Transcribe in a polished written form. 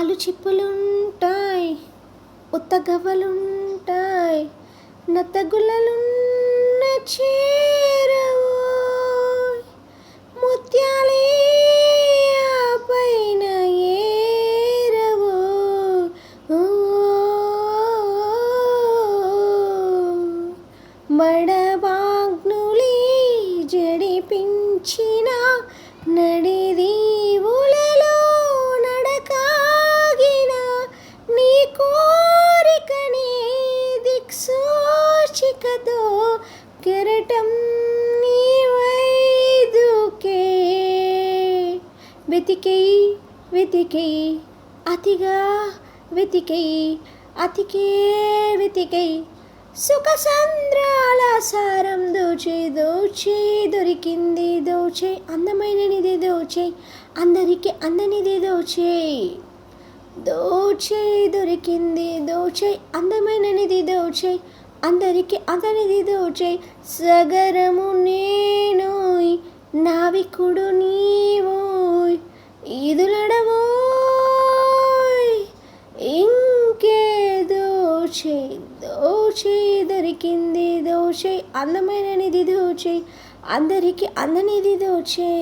కాలు చిప్పులుంటాయి, ఉత్తగవ్వలుంటాయి, నత్తగుల్లలున్న చేరవోయ్, ముత్యాలే ఆ పైన ఏరవోయ్. ఓ బడబాగ్నులే జడిపించిన నడిదీవులలో నడకాగిన నీ కోరికనే దిక్సూచికతో కెరటం నీ వైదుకే. వెతికేయి వెతికేయి అతిగా వెతికేయి అతికే వెతికేయి, సుఖ సంద్రాల సారం దోచే దోచే దొరికింది దోచే, అందమైననిది దోచే అందరికి అందనిది దోచే, దోచే దొరికింది దోచే అందమైననిది దోచే అందరికి అందనిది దోచే. సగరము నేనోయ్ నావికుడు నీవోయ్, ఈదులడవోయ్ ఇంకే దోచే దోచే దొరికింది దోచే అందమైననిది దోచే అందరికి అందనిది దోచే.